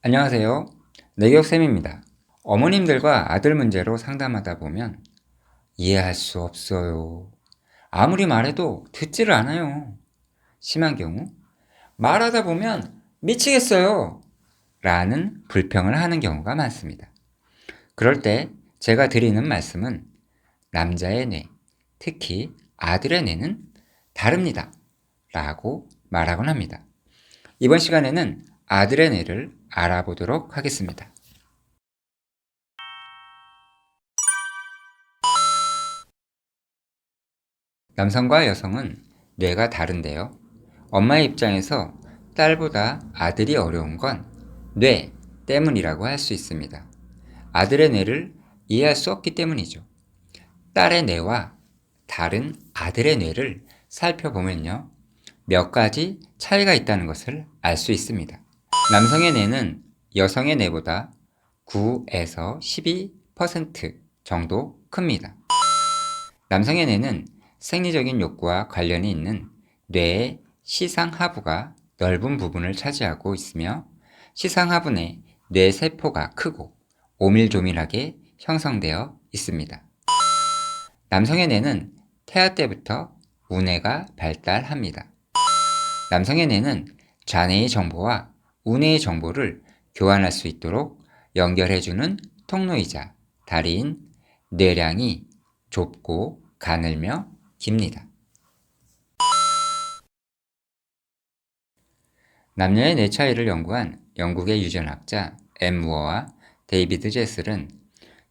안녕하세요. 내격쌤입니다. 어머님들과 아들 문제로 상담하다 보면 이해할 수 없어요. 아무리 말해도 듣지를 않아요. 심한 경우 말하다 보면 미치겠어요. 라는 불평을 하는 경우가 많습니다. 그럴 때 제가 드리는 말씀은 남자의 뇌, 특히 아들의 뇌는 다릅니다. 라고 말하곤 합니다. 이번 시간에는 아들의 뇌를 알아보도록 하겠습니다. 남성과 여성은 뇌가 다른데요. 엄마의 입장에서 딸보다 아들이 어려운 건 뇌 때문이라고 할 수 있습니다. 아들의 뇌를 이해할 수 없기 때문이죠. 딸의 뇌와 다른 아들의 뇌를 살펴보면요. 몇 가지 차이가 있다는 것을 알 수 있습니다. 남성의 뇌는 여성의 뇌보다 9에서 12% 정도 큽니다. 남성의 뇌는 생리적인 욕구와 관련이 있는 뇌의 시상하부가 넓은 부분을 차지하고 있으며 시상하부 내 뇌세포가 크고 오밀조밀하게 형성되어 있습니다. 남성의 뇌는 태아 때부터 우뇌가 발달합니다. 남성의 뇌는 좌뇌의 정보와 우뇌의 정보를 교환할 수 있도록 연결해주는 통로이자 다리인 뇌량이 좁고 가늘며 깁니다. 남녀의 뇌 차이를 연구한 영국의 유전학자 엠 무어와 데이비드 제슬은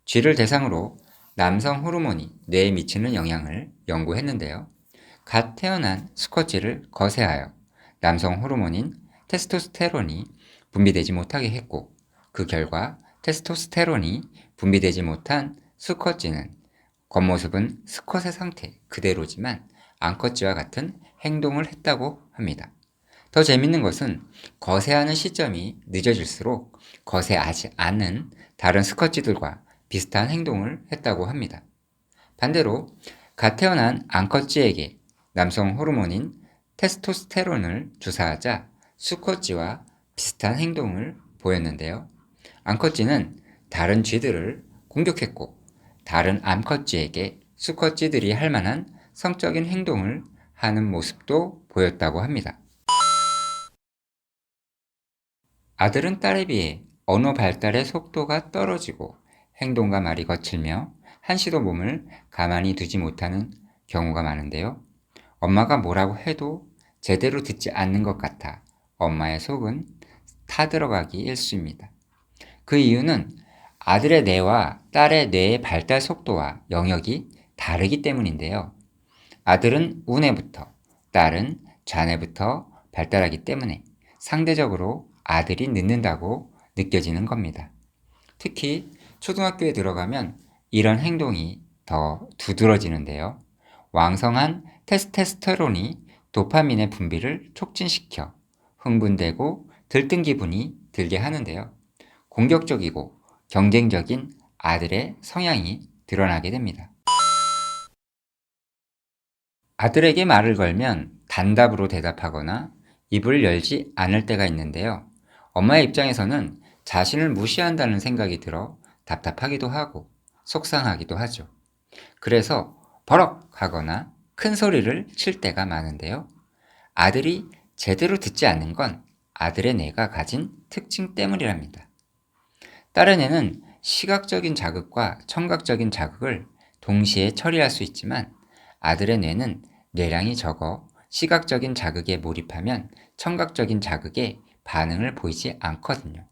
쥐를 대상으로 남성 호르몬이 뇌에 미치는 영향을 연구했는데요. 갓 태어난 수컷쥐를 거세하여 남성 호르몬인 테스토스테론이 분비되지 못하게 했고 그 결과 테스토스테론이 분비되지 못한 수컷쥐는 겉모습은 수컷의 상태 그대로지만 암컷쥐와 같은 행동을 했다고 합니다. 더 재밌는 것은 거세하는 시점이 늦어질수록 거세하지 않는 다른 수컷쥐들과 비슷한 행동을 했다고 합니다. 반대로 갓 태어난 암컷쥐에게 남성 호르몬인 테스토스테론을 주사하자 수컷쥐와 비슷한 행동을 보였는데요. 암컷쥐는 다른 쥐들을 공격했고 다른 암컷쥐에게 수컷쥐들이 할 만한 성적인 행동을 하는 모습도 보였다고 합니다. 아들은 딸에 비해 언어 발달의 속도가 떨어지고 행동과 말이 거칠며 한시도 몸을 가만히 두지 못하는 경우가 많은데요. 엄마가 뭐라고 해도 제대로 듣지 않는 것 같아 엄마의 속은 타들어가기 일쑤입니다. 그 이유는 아들의 뇌와 딸의 뇌의 발달 속도와 영역이 다르기 때문인데요. 아들은 우뇌부터, 딸은 좌뇌부터 발달하기 때문에 상대적으로 아들이 늦는다고 느껴지는 겁니다. 특히 초등학교에 들어가면 이런 행동이 더 두드러지는데요. 왕성한 테스토스테론이 도파민의 분비를 촉진시켜 흥분되고 들뜬 기분이 들게 하는데요. 공격적이고 경쟁적인 아들의 성향이 드러나게 됩니다. 아들에게 말을 걸면 단답으로 대답하거나 입을 열지 않을 때가 있는데요. 엄마의 입장에서는 자신을 무시한다는 생각이 들어 답답하기도 하고 속상하기도 하죠. 그래서 버럭 하거나 큰 소리를 칠 때가 많은데요. 아들이 제대로 듣지 않는 건 아들의 뇌가 가진 특징 때문이랍니다. 딸의 뇌는 시각적인 자극과 청각적인 자극을 동시에 처리할 수 있지만 아들의 뇌는 뇌량이 적어 시각적인 자극에 몰입하면 청각적인 자극에 반응을 보이지 않거든요.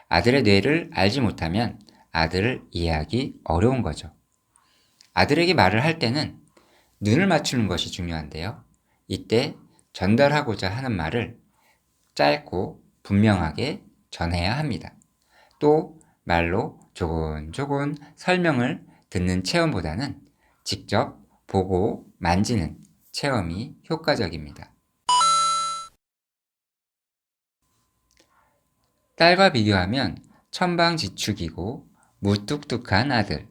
아들의 뇌를 알지 못하면 아들을 이해하기 어려운 거죠. 아들에게 말을 할 때는 눈을 맞추는 것이 중요한데요. 이때 전달하고자 하는 말을 짧고 분명하게 전해야 합니다. 또 말로 조곤조곤 설명을 듣는 체험보다는 직접 보고 만지는 체험이 효과적입니다. 딸과 비교하면 천방지축이고 무뚝뚝한 아들,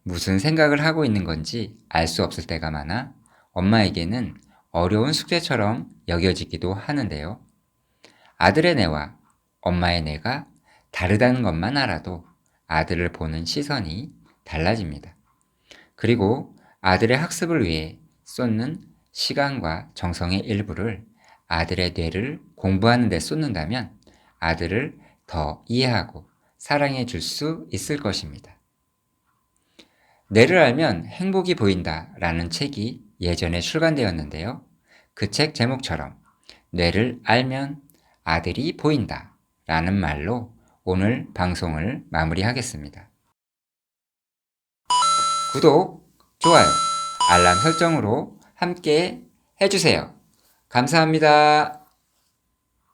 무슨 생각을 하고 있는 건지 알 수 없을 때가 많아 엄마에게는 어려운 숙제처럼 여겨지기도 하는데요. 아들의 뇌와 엄마의 뇌가 다르다는 것만 알아도 아들을 보는 시선이 달라집니다. 그리고 아들의 학습을 위해 쏟는 시간과 정성의 일부를 아들의 뇌를 공부하는 데 쏟는다면 아들을 더 이해하고 사랑해 줄 수 있을 것입니다. 뇌를 알면 행복이 보인다 라는 책이 예전에 출간되었는데요. 그 책 제목처럼 뇌를 알면 아들이 보인다 라는 말로 오늘 방송을 마무리하겠습니다. 구독, 좋아요, 알람 설정으로 함께 해주세요. 감사합니다.